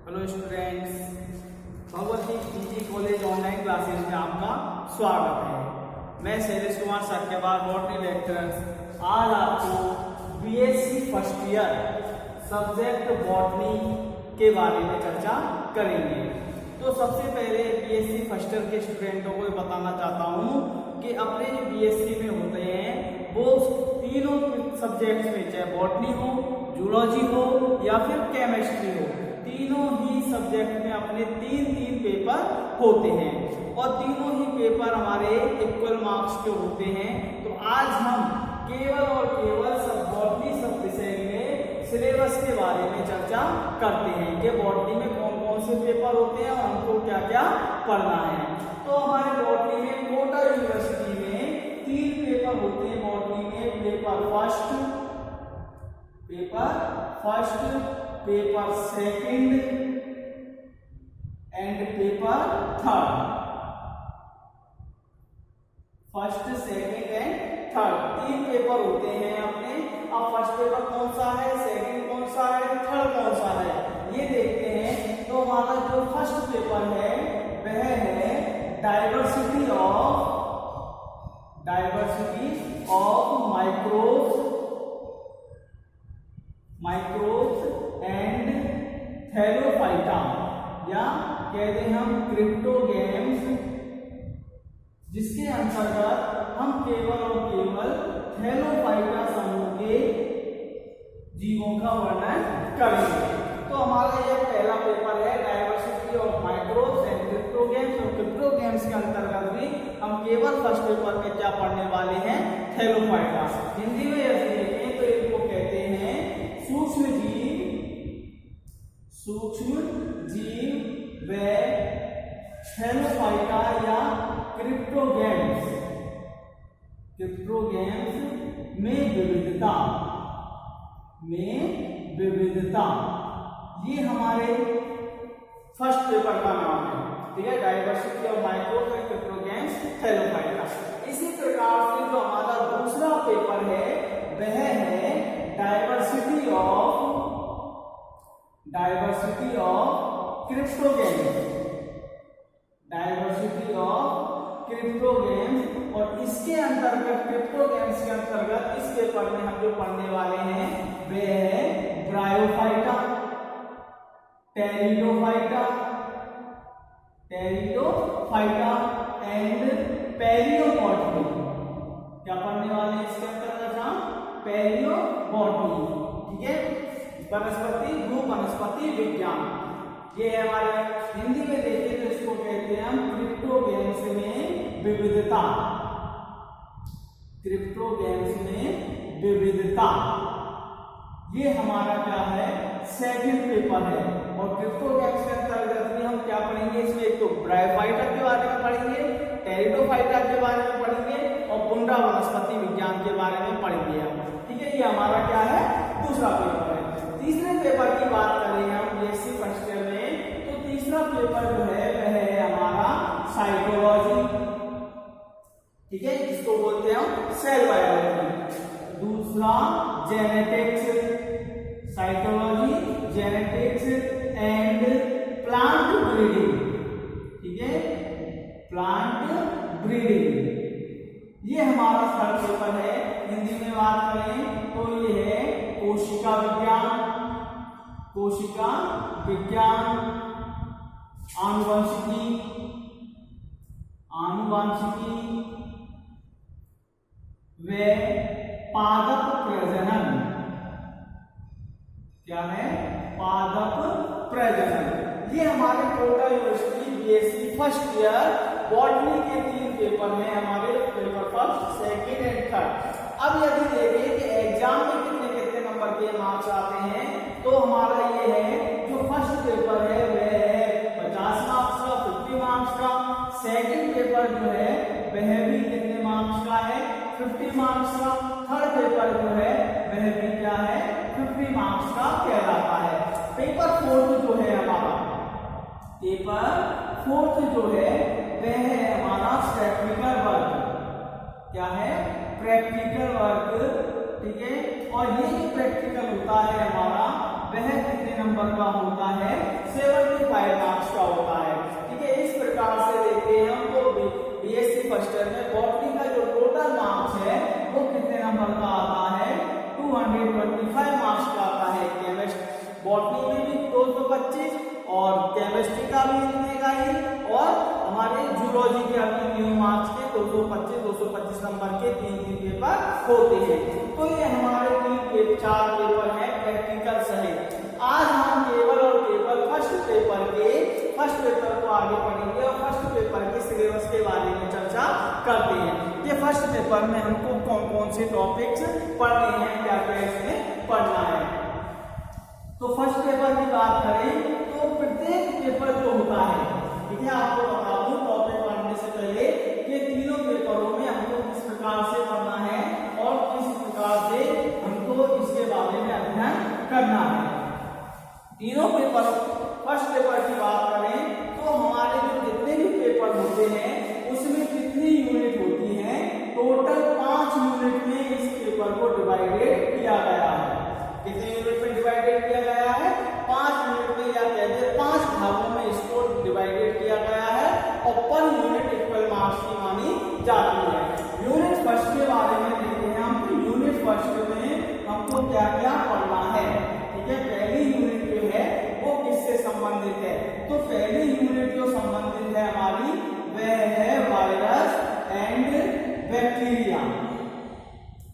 Hello students, Bhagwati PG college online classes में आपका स्वागत है। मैं शैलेश कुमार साक्यवाल, बॉटनी लेक्चरर। आज आपको BSc first year subject botany के बारे में चर्चा करेंगे। तो सबसे पहले बीएससी फर्स्ट ईयर के स्टूडेंटों को बताना चाहता हूँ कि अपने जो बीएससी में होते हैं वो तीनों सब्जेक्ट्स में, चाहे बॉटनी हो, जूलॉजी हो या फिर केमिस्ट्री हो, तीनों ही सब्जेक्ट में अपने तीन पेपर होते हैं और तीनों ही पेपर हमारे इक्वल मार्क्स के होते हैं। तो आज हम केवल और केवल बॉटनी सब विषय में सिलेबस के बारे में चर्चा करते हैं कि बॉटनी में कौन कौन से पेपर होते हैं और हमको क्या क्या पढ़ना है। तो हमारे बॉटनी में कोटा यूनिवर्सिटी में 3 पेपर होते हैं। बॉटनी में paper first, paper second and paper third. First, second and third 3 paper होते हैं अपने। अब फर्स्ट पेपर कौन सा है, सेकंड कौन सा है, थर्ड कौन सा है, ये देखते हैं। तो हमारा जो फर्स्ट पेपर है वह है diversity of microbes and Thallophyta, या कहते हैं हम क्रिप्टोगेम्स, जिसके अंतर्गत हम केवल और केवल थैलोफाइटा समूह के जीवों का वर्णन करेंगे। तो हमारा यह पहला पेपर है diversity of microbes and cryptogams. और क्रिप्टोगेम्स के अंतर्गत भी हम केवल फर्स्ट पेपर में क्या पढ़ने वाले हैं, थैलोफाइटा। हिंदी में यदि देखें तो इनको कहते हैं सूक्ष्म जीव व थैलोफाइटा या क्रिप्टोगेम्स में विविधता, ये हमारे फर्स्ट पेपर का नाम है। ठीक है, diversity of microbes and cryptogams Thallophyta. इसी प्रकार से जो हमारा दूसरा पेपर है वह है डाइवर्सिटी ऑफ क्रिप्टोगेम्स। और इसके अंतर्गत, क्रिप्टोगेम्स के अंतर्गत इस पेपर में हम जो पढ़ने वाले हैं वे है ब्रायोफाइटा, टेरिडोफाइटा एंड पेरियोबॉटनी। क्या पढ़ने वाले हैं इसके अंतर्गत हम, पेरियोबॉटनी। ठीक है, वनस्पति विज्ञान। ये है हमारे हिंदी में देखें तो इसको कहते हैं हम क्रिप्टोगेम्स में विविधता। ये हमारा क्या है, सेकंड पेपर है। और क्रिप्टोगेम्स के अंतर्गत में हम क्या पढ़ेंगे, इसमें एक तो ब्रायोफाइटा के बारे में पढ़ेंगे, टेरिडोफाइटा के बारे में पढ़ेंगे और पुंडा वनस्पति विज्ञान के बारे में पढ़ेंगे हम। ठीक है, ये हमारा क्या है, दूसरा पेपर है। तीसरे पेपर की बात करें हम बीएससी फर्स्ट ईयर में, तो तीसरा पेपर जो है वह है हमारा साइटोलॉजी। ठीक है, जिसको बोलते हैं हम सेल बायोलॉजी। दूसरा cytology, genetics and plant breeding. ठीक है, प्लांट ब्रीडिंग, ये हमारा थर्ड पेपर है। हिंदी में बात करें तो ये है कोशिका विज्ञान, आनुवंशिकी व पादप प्रजनन। क्या है, पादप प्रजनन। ये हमारे Kota university BSc first year botany के 3 पेपर हैं हमारे, paper first, second and third. अब यदि देखें कि एग्जाम में कितने नंबर के मार्क्स आते हैं, तो हमारा ये है जो फर्स्ट पेपर है वह है 50 मार्क्स का, 50 मार्क्स का। सेकंड पेपर जो है वह भी कितने मार्क्स का है, 50 मार्क्स का। थर्ड पेपर जो है वह भी क्या है, 50 मार्क्स का कहलाता है। पेपर फोर्थ जो है हमारा, वह है हमारा प्रैक्टिकल वर्क। क्या है, प्रैक्टिकल वर्क। ठीक है, और ये जो प्रैक्टिकल होता है हमारा वह कितने नंबर का होता है, 75 मार्क्स का होता है। ठीक है, इस प्रकार से देखते हैं हम तो बीएससी फर्स्ट ईयर में बॉटनी का जो टोटल मार्क्स है वो कितने नंबर का आता है, 225 मार्क्स का आता है। केमिस्ट्री बॉटनी में भी 225 और केमिस्ट्री का भी इतने का ही, और हमारे जूलॉजी के अभी न्यू मार्क्स के 225 नंबर के 3 पेपर होते हैं। तो ये हमारे 4 पेपर है प्रैक्टिकल सहित। आज हम केवल और केवल फर्स्ट पेपर को आगे पढ़ेंगे और फर्स्ट पेपर के सिलेबस के बारे में चर्चा करते हैं। ये फर्स्ट पेपर में हमको कौन कौन से टॉपिक्स पढ़ने हैं, क्या क्या इसमें पढ़ना है। तो फर्स्ट पेपर की बात करें तो प्रत्येक पेपर जो होता है, ठीक है, आपको बता दूं टॉपिक पढ़ने से पहले कि तीनों पेपरों में हमको किस प्रकार से पढ़ना है और किस प्रकार से हमको इसके बारे में अध्ययन करना है। तीनों पेपर, फर्स्ट पेपर की बात करें तो हमारे जो जितने भी पेपर होते हैं उसमें कितनी यूनिट होती हैं, टोटल 5 यूनिट में इस पेपर को डिवाइडेड किया गया है। कितने यूनिट में डिवाइडेड किया गया है, 5 यूनिट में, या कहते हैं 5 भागों में इसको डिवाइडेड किया गया है और पर यूनिट इक्वल मार्क्स की मानी जाती है। यूनिट फर्स्ट के बारे में देखते हैं हम। यूनिट फर्स्ट में हमको क्या क्या पढ़ना है, ठीक है। पहली यूनिट जो है वो किससे संबंधित है, तो पहली यूनिट जो संबंधित है हमारी वह है वायरस एंड बैक्टीरिया।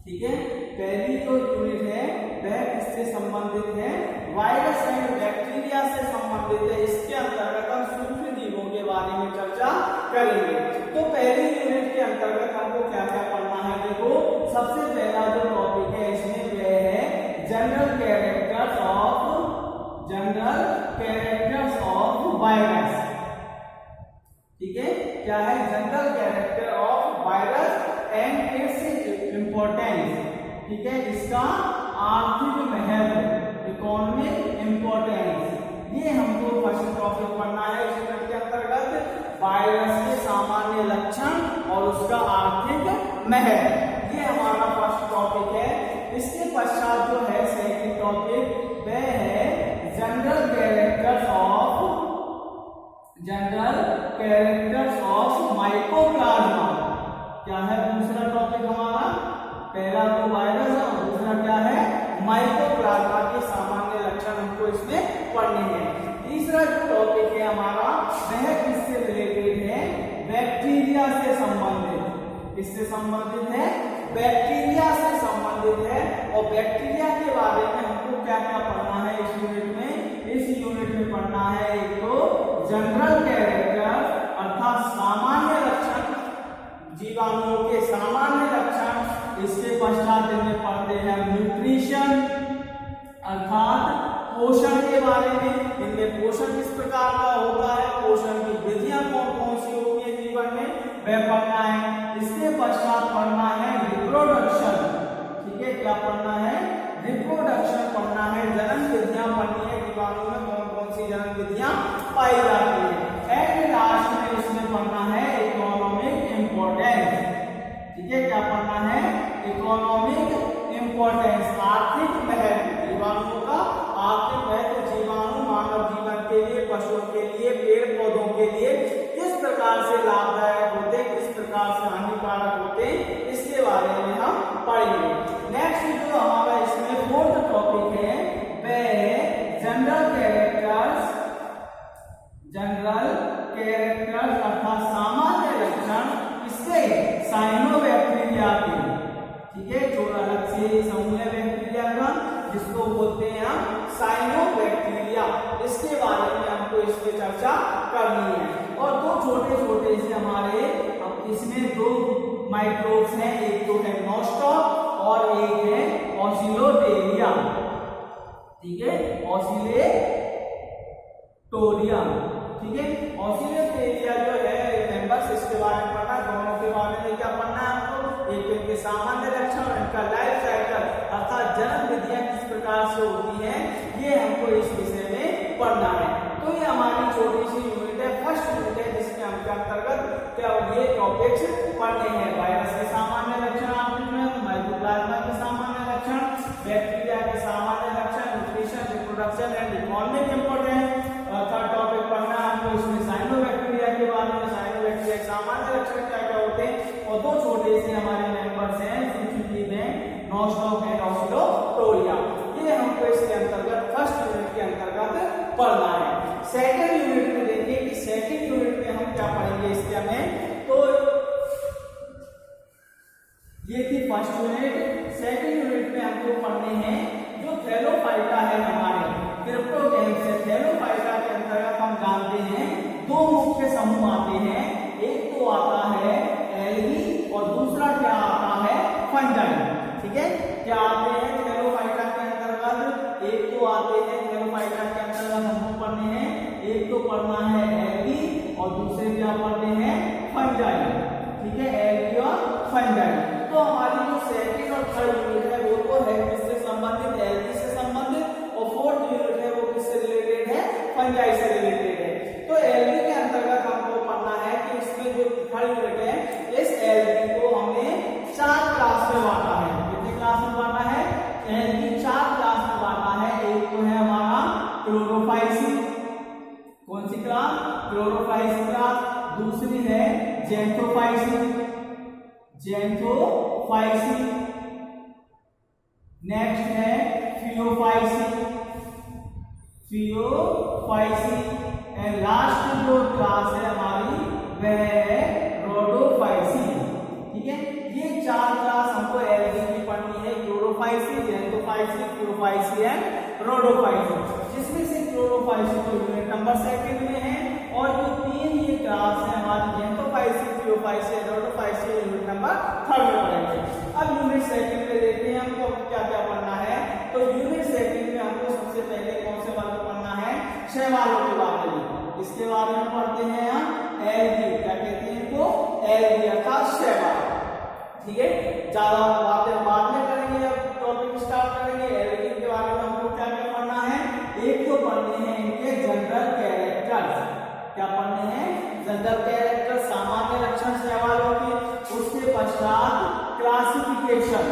ठीक है, पहली जो यूनिट है वह किससे संबंधित है, वायरस एंड बैक्टीरिया से संबंधित है। इसके अंतर्गत हम सूक्ष्म जीवों के बारे में चर्चा करेंगे। तो पहली यूनिट के अंतर्गत हमको क्या क्या पढ़ना है, देखो सबसे पहला जो टॉपिक है इसमें वह है जनरल कैरेक्टर्स ऑफ वायरस। ठीक है, क्या है, general character of virus and its importance. ठीक है, इसका आर्थिक महत्व, इकोनॉमिक इंपॉर्टेंस, ये हमको फर्स्ट टॉपिक पढ़ना है। इस यूनिट के अंतर्गत वायरस के सामान्य लक्षण और उसका आर्थिक महत्व, ये हमारा फर्स्ट टॉपिक है। इसके पश्चात जो है सेकंड टॉपिक वह है जनरल कैरेक्टर्स ऑफ माइकोप्लाज्मा। क्या है दूसरा टॉपिक हमारा, पहला तो वायरस है और दूसरा क्या है, माइकोप्लाज्मा के सामान्य लक्षण हमको इसमें पढ़ने हैं। तीसरा जो टॉपिक है हमारा वह किससे रिलेटेड है, बैक्टीरिया से संबंधित। किससे संबंधित है, बैक्टीरिया से संबंधित है। और बैक्टीरिया के बारे में हमको क्या क्या पढ़ना है इस यूनिट में, इस यूनिट में पढ़ना है एक तो जनरल कैरेक्टर अर्थात सामान्य लक्षण, जीवाणुओं के सामान्य लक्षण। इसके पश्चात इनमें पढ़ते हैं न्यूट्रिशन अर्थात पोषण के बारे में। इनमें पोषण किस प्रकार का होता है, पोषण की विधियां कौन कौन सी होती है जीवन में, वह पढ़ना है। इसके पश्चात पढ़ना है रिप्रोडक्शन। ठीक है, क्या पढ़ना है, रिप्रोडक्शन पढ़ना है, जन्म विधियां पढ़नी है, जीवाणु में कौन कौन सी जन्म विधियां पाई जाती है। एंड लास्ट में इसमें पढ़ना है इकोनॉमिक इंपॉर्टेंस। ठीक है, क्या पढ़ना है, इकोनॉमिक इंपॉर्टेंस, आर्थिक महत्व, जीवाणुओं का आर्थिक महत्व, जीवाणु मानव जीवन के लिए, पशुओं के लिए, पेड़ पौधों के लिए किस प्रकार से लाभदायक होते, किस प्रकार से हानिकारक होते, इसके बारे में हम पढ़ेंगे। नेक्स्ट जो हमारा इसमें फोर्थ टॉपिक है वह है जनरल कैरेक्टर्स अर्थात सामान्य लक्षण, इससे साइनोबैक्टीरिया के। ठीक है, जो अलग से समूह है बैक्टीरिया का जिसको बोलते हैं हम साइनोबैक्टीरिया, इसके बारे में हमको इसकी चर्चा करनी है। और दो छोटे छोटे से हमारे इसमें 2 माइक्रोब्स हैं, एक तो है नोस्टॉक और एक है ऑसिलोटेरिया। ठीक है, ऑसिलेटोरिया। ठीक है, ऑसिलोटेरिया जो है मेंबर्स, इसके बारे में पढ़ना, दोनों के बारे में क्या पढ़ना है हमको, एक इनके सामान्य लक्षण और इनका लाइफ साइकिल अर्थात जन्म विधियां किस प्रकार से होती हैं, ये हमको इस विषय में पढ़ना है। तो ये हमारी छोटी सी यूनिट है, फर्स्ट यूनिट है, जिसके अंतर्गत क्या ये टॉपिक्स पढ़ने हैं। वायरस के सामान्य लक्षण आपने माइकोप्लाज्मा के सामान्य लक्षण, बैक्टीरिया के सामान्य लक्षण, nutrition, reproduction and economic importance. Third topic पढ़ना है हमको इसमें साइनोबैक्टीरिया के बारे में, साइनोबैक्टीरिया सामान्य लक्षण क्या क्या होते हैं, और दो छोटे से हमारे मेंबर्स हैं जिनकी में नॉस्टॉक एंड ऑस्टियोटोरिया। ये हमको इसके अंतर्गत फर्स्ट यूनिट के अंतर्गत पढ़ना है। सेकंड यूनिट में देखिए कि सेकंड यूनिट में हम क्या पढ़ेंगे इसके में, तो ये थी फर्स्ट यूनिट। सेकंड यूनिट में हमको पढ़ने हैं जो थैलोफाइटा है हमारे क्रिप्टोगैम्स है। थैलोफाइटा के अंतर्गत हम जानते हैं दो मुख्य समूह आते हैं, एक तो आता है एल्गी और दूसरा क्या आता है फंजाई। ठीक है, क्या आते हैं थैलोफाइटा के अंतर्गत, एक तो आते हैं थैलोफाइटा के अंतर्गत हमको पढ़ने हैं, एक तो पढ़ना है एल्गी और दूसरे क्या पढ़ने हैं फंजाई। ठीक है, एल्गी और फंजाई। तो हमारी जो सेकंड और थर्ड यूनिट है वो तो है किससे संबंधित, एल्गी से संबंधित, और फोर्थ यूनिट है वो किससे रिलेटेड है, फंजाई से रिलेटेड है। तो एल्गी के अंतर्गत हमको पढ़ना है कि इसमें जो थर्ड यूनिट है, इस एल्गी को हमें 4 क्लास में बांटा है। कितने क्लास में बांटा है, एल्गी 4 क्लास में बांटा है। एक तो है हमारा क्लोरोफाइसी, कौन सी क्लास, क्लोरोफाइसी क्लास। दूसरी है जेंथोफाइसी, जेंथोफाइसी। नेक्स्ट है फियोफाइसी, फियोफाइसी। एंड लास्ट जो क्लास है हमारी वह है रोडोफाइसी। ठीक है, ये 4 क्लास हमको एल्गी की पढ़नी है, क्लोरोफाइसी, जेंथोफाइसी, फियोफाइसी एंड रोडोफाइसी, जिसमें से क्लोरोफाइसी तो यूनिट नंबर सेकंड में है, और जो 3 ये क्लास है हमारी xanthophyceae, phaeophyceae, rhodophyceae, unit number third में पढ़ेंगे। अब यूनिट सेकंड में देखते हैं हमको क्या क्या पढ़ना है। तो यूनिट सेकंड में हमको सबसे पहले कौन से वर्ग पढ़ना है, शैवालों के बारे में। इसके बारे में पढ़ते हैं हम एल्गी, क्या कहते हैं इनको, एल्गी अर्थात शैवाल। ठीक है, ज्यादा बातें बाद में करेंगे, अब टॉपिक स्टार्ट करेंगे। एल्गी के बारे में हमको क्या क्या पढ़ना है, एक तो पढ़ने हैं इनके जनरल कैरेक्टर्स। क्या पढ़ने हैं, जनरल कैरेक्टर, सामान्य लक्षण शैवालों के। उसके पश्चात क्लासिफिकेशन,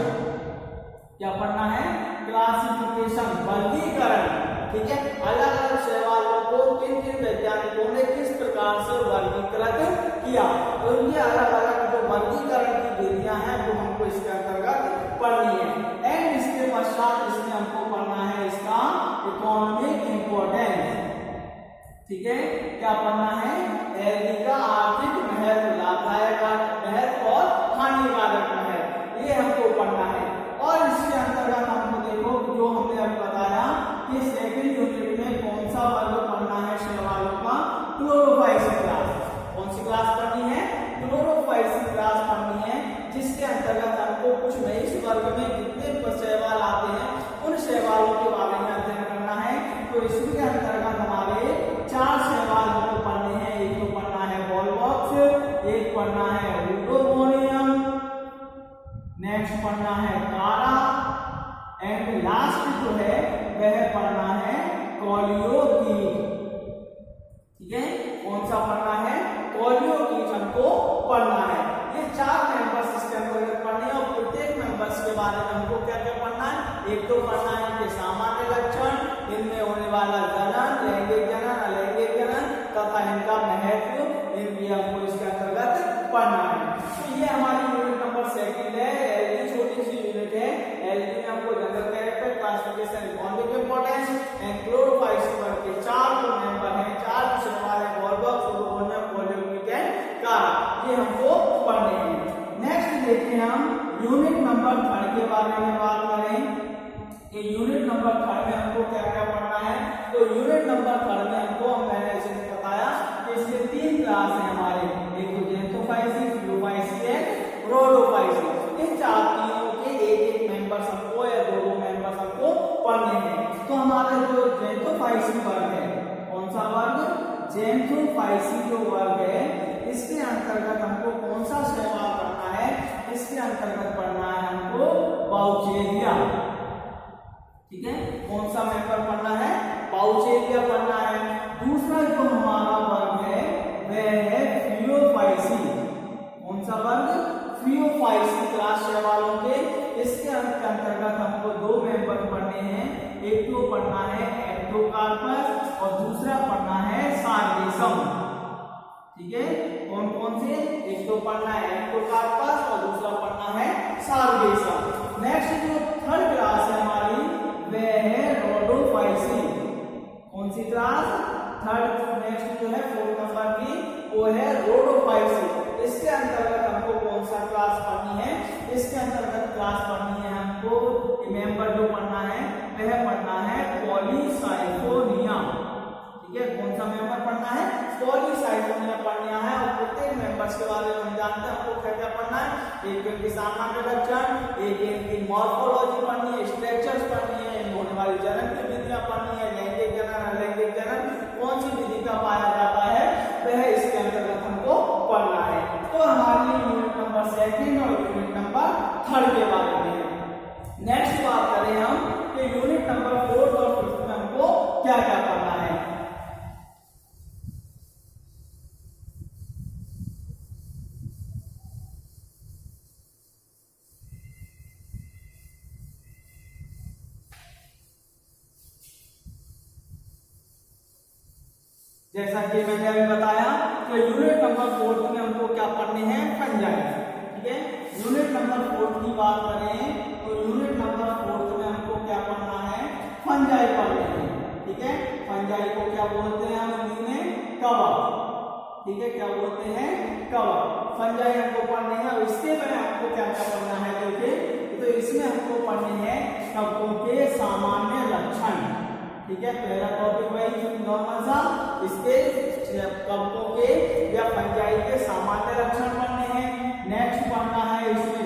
क्या पढ़ना है, क्लासिफिकेशन, वर्गीकरण। ठीक है, अलग अलग शैवालों को किन किन वैज्ञानिकों ने किस प्रकार से वर्गीकृत किया, तो ये अलग अलग जो वर्गीकरण की विधियां हैं वो हमको इसके अंतर्गत पढ़नी है। एंड इसके पश्चात इसमें हमको पढ़ना है इसका इकोनॉमिक इंपोर्टेंस। ठीक है, क्या पढ़ना है, एल्गी का आर्थिक महत्व, लाभदायक महत्व और हानिकारक महत्व, ये हमको पढ़ना है। और इसके अंतर्गत हमको देखो जो हमने अभी बताया कि सेकंड यूनिट में कौन सा वर्ग पढ़ना है शैवालों का, क्लोरोफाइसी क्लास। कौन सी क्लास पढ़नी है, क्लोरोफाइसी क्लास पढ़नी है, जिसके अंतर्गत हमको कुछ नए इस वर्ग में जितने शैवाल आते हैं उन शैवालों के बारे में अध्ययन करना है। तो इसके अंतर्गत हमारे 4 शैवाल हमको पढ़ने हैं। एक तो पढ़ना है वॉलबॉक्स, एक पढ़ना है रूडोमोनियम, नेक्स्ट पढ़ना है कारा, एंड लास्ट जो है वह पढ़ना है कोलियोकीट। ठीक है, कौन सा पढ़ना है, कोलियोकीट हमको पढ़ना है। ये 4 मेंबर्स इसके अंतर्गत पढ़ने हैं, और प्रत्येक मेंबर्स के बारे में हमको क्या क्या पढ़ना है, एक तो पढ़ना है इनके सामान्य लक्षण, इनमें होने वाला जनन, लैंगिक जनन, अलैंगिक जनन तथा इनका महत्व, इनकी हमको इसके अंतर्गत पढ़ना है। तो ये हमारी यूनिट नंबर सेकंड है। एल्गी छोटी सी यूनिट है। एल्गी में हमको general character, classification, economic importance and Chlorophyceae वर्ग के 4 जो मेंबर हैं, 4 शैवाल हैं, वॉलबॉक्स, रूडोमोनियम, कोलियोकीट एंड कारा, ये हमको पढ़ने हैं। नेक्स्ट देखते हैं हम यूनिट नंबर 3 के बारे में बात करें कि यूनिट नंबर 3 में हमको क्या क्या पढ़ना है। तो यूनिट नंबर 3 में हमको, मैंने ऐसे बताया कि इसके 3 क्लास हैं हमारे, एक तो जेंथोफाइसी, फियोफाइसी एंड रोडोफाइसी। इन 4 तीनों के एक मेंबर्स हमको या 2 मेंबर्स हमको पढ़ने हैं। तो हमारा जो जेंथोफाइसी वर्ग है, कौन सा वर्ग, जेंथोफाइसी जो वर्ग है, इसके अंतर्गत हमको कौन सा शैवाल पढ़ना है, इसके अंतर्गत पढ़ना है हमको बाउचेरिया। ठीक है, कौन सा मेंबर पढ़ना है, बाउचेरिया पढ़ना है। दूसरा जो हमारा वर्ग है वह है फियोफाइसी। कौन सा वर्ग, फियोफाइसी क्लास शैवालों के। इसके अंतर्गत हमको 2 मेंबर पढ़ने हैं, एक तो पढ़ना है एंडोकार्प एक तो पढ़ना है एक्टोकार्पस और दूसरा पढ़ना है सार्गेसम। नेक्स्ट जो थर्ड क्लास है हमारी वह है रोडोफाइसी। कौन सी क्लास? थर्ड। नेक्स्ट जो है 4 नंबर की वो है रोडोफाइसी। इसके अंतर्गत हमको कौन सा क्लास पढ़नी है? इसके अंतर्गत क्लास पढ़नी है हमको मेंबर जो पढ़ना है वह पढ़ना है पॉलीसाइफोनिया। ठीक है, कौन सा मेंबर पढ़ना है? पॉलीसाइफोनिया पढ़ना है। और प्रत्येक मेंबर्स के बारे में हम जानते हैं हमको क्या क्या पढ़ना है। एक इनकी सामान्य लक्षण, एक इनकी मॉर्फोलॉजी पढ़नी है, स्ट्रक्चर्स पढ़नी है, होने वाली जनन की विधियां पढ़नी है, लैंगिक जनन अलैंगिक जनन कौन सी विधि का पाया जाता है वह इसके अंतर्गत हमको पढ़ना है। तो हमारी यूनिट नंबर 2 और यूनिट नंबर 3 के बारे में है। नेक्स्ट बात करें हम कि यूनिट नंबर 4 और 5 में हमको क्या क्या पढ़ना है। जैसा कि मैंने अभी बताया कि यूनिट नंबर 4 में हमको क्या पढ़ने हैं? फंजाई। ठीक है, यूनिट नंबर 4 की बात करें तो यूनिट नंबर 4 में हमको क्या पढ़ना है? फंजाई पढ़ने हैं। ठीक है, फंजाई को क्या बोलते हैं हम हिंदी में? कवक। ठीक है, क्या बोलते हैं? कवक। फंजाई हमको पढ़ने हैं। और इसके में हमको क्या क्या पढ़ना है? देखिए, तो इसमें हमको पढ़ने हैं कवकों के सामान्य लक्षण। ठीक है, पहला टॉपिक वही नॉर्मल सा, इसके कवकों के या फंजाई के सामान्य लक्षण पढ़ने हैं। नेक्स्ट पढ़ना है इसमें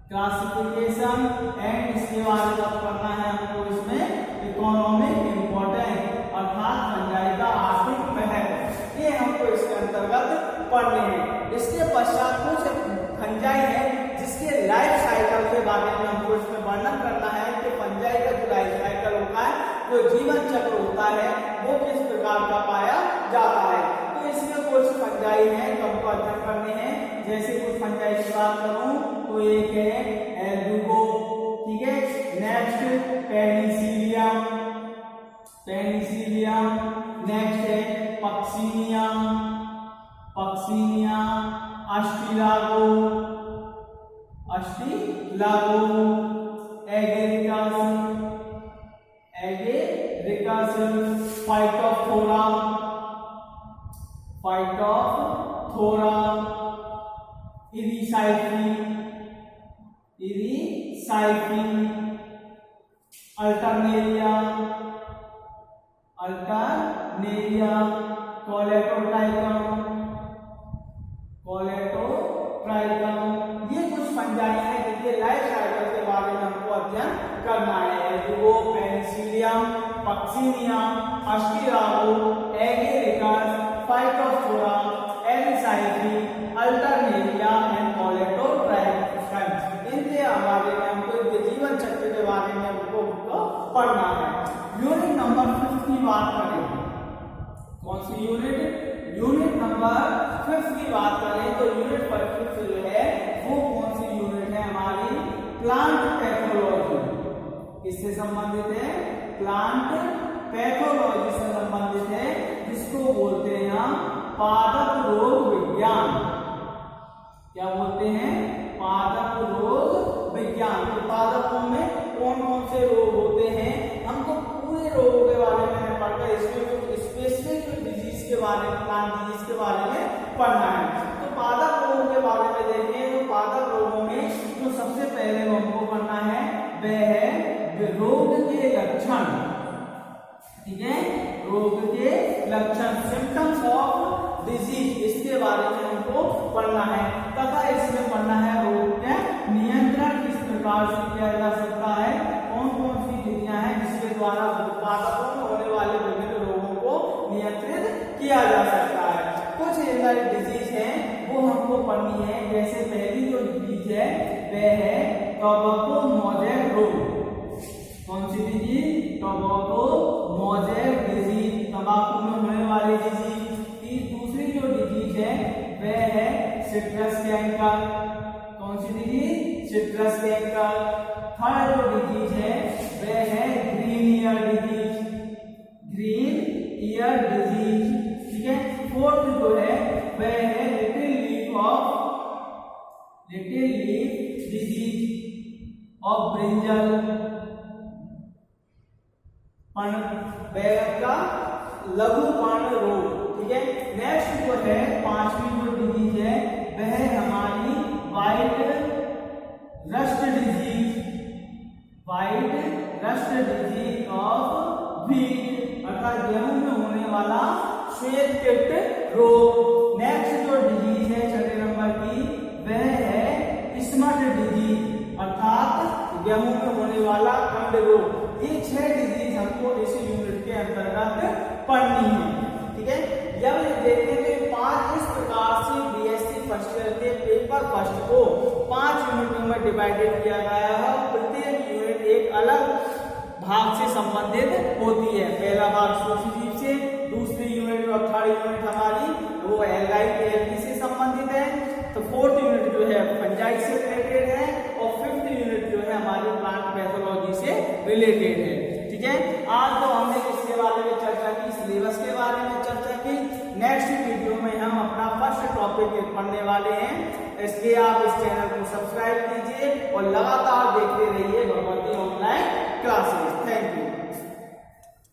क्लासिफिकेशन एंड इसके बाद पढ़ना है हमको इसमें इकोनॉमिक इंपॉर्टेंस अर्थात फंजाई का आर्थिक महत्व। ये हमको इसके अंतर्गत पढ़ने हैं। इसके पश्चात कुछ फंजाई है जिसके लाइफ साइकिल के बारे में हमको इसमें वर्णन करना है कि फंजाई का जो लाइफ साइकिल होता है, जो जीवन चक्र होता है, वो किस प्रकार का पाया जाता है। तो इसमें कुछ फंजाई है तो हमको अध्ययन करने हैं। जैसे कुछ फंजाई की बात करूं तो एक है एल्बुगो। ठीक है, नेक्स्ट पेनिसिलियम। नेक्स्ट है puccinia, ustilago, agaricus, phytophthora, erysiphe, alternaria, colletotrichum. ये कुछ फंजाई है जिनके लाइफ साइकिल के बारे में हमको अध्ययन करना है। Albugo, penicillium, puccinia, ustilago, agaricus, phytophthora, erysiphe, alternaria and colletotrichum. इनके बारे में हमको इनके जीवन चक्र के बारे में हमको पढ़ना है। यूनिट नंबर 5 की बात करें, कौन सी यूनिट? यूनिट नंबर 5 की बात करें तो यूनिट 5 जो है वो कौन सी यूनिट है हमारी? Plant pathology. किससे संबंधित है? प्लांट पैथोलॉजी से संबंधित है, जिसको बोलते हैं हम पादप रोग विज्ञान। क्या बोलते हैं? पादप रोग विज्ञान। तो पादपों में कौन कौन से रोग होते हैं हमको पूरे रोगों के बारे में पढ़ना है। इसमें कुछ स्पेसिफिक डिजीज के बारे में, प्लांट डिजीज के बारे में पढ़ना है। तो पादप रोगों के बारे में देखें तो पादप रोगों में जो सबसे पहले हमको पढ़ना है वह है रोग के लक्षण। ठीक है, रोग के लक्षण, सिम्टम्स ऑफ डिजीज, इसके बारे में हमको पढ़ना है। तथा इसमें पढ़ना है रोग के नियंत्रण किस प्रकार से किया जा सकता है, कौन कौन सी विधियां हैं जिसके द्वारा पादपों में होने वाले विभिन्न रोगों को नियंत्रित किया जा सकता है। कुछ डिजीज है वो हमको पढ़नी है। जैसे पहली जो डिजीज है वह है टोबैको मोजेक रोग। कौन सी डिजीज? टोबैको मोजेक डिजीज, तंबाकू में होने वाली डिजीज। दूसरी जो डिजीज है वह है सिट्रस कैंकर। कौन सी डिजीज? Citrus canker. थर्ड जो डिजीज है वह है ग्रीन ईयर डिजीज। ठीक है, फोर्थ जो है वह है little leaf disease of brinjal बैगन का लघु पर्ण रोग। ठीक है, नेक्स्ट जो है पांचवी जो डिजीज है वह है हमारी white rust disease of wheat अर्थात गेहूं में होने वाला श्वेत कीट रोग। नेक्स्ट जो डिजीज है छठे नंबर की वह है स्मट डिजीज अर्थात गेहूं में होने वाला कंड रोग। ये 6 डिजीज हमको इस यूनिट के अंतर्गत पढ़नी है। ठीक है, जब देखें तो 5 इस प्रकार से बीएससी फर्स्ट ईयर के पेपर फर्स्ट को 5 यूनिटों में डिवाइडेड किया गया है। प्रत्येक यूनिट एक अलग भाग से संबंधित होती है। पहला भाग सोशियोलॉजी से, दूसरी यूनिट और थर्ड यूनिट हमारी वो एलआईपी से संबंधित है, तो फोर्थ यूनिट जो है फंजाई से रिलेटेड है और फिफ्थ यूनिट जो है हमारी प्लांट पैथोलॉजी से रिलेटेड है। ठीक है, आज तो हमने इसके बारे में चर्चा की, सिलेबस के बारे में चर्चा की। नेक्स्ट वीडियो में हम अपना फर्स्ट टॉपिक पढ़ने वाले हैं, इसलिए आप इस चैनल को सब्सक्राइब कीजिए और लगातार देखते रहिए Bhagwati online classes. Thank you.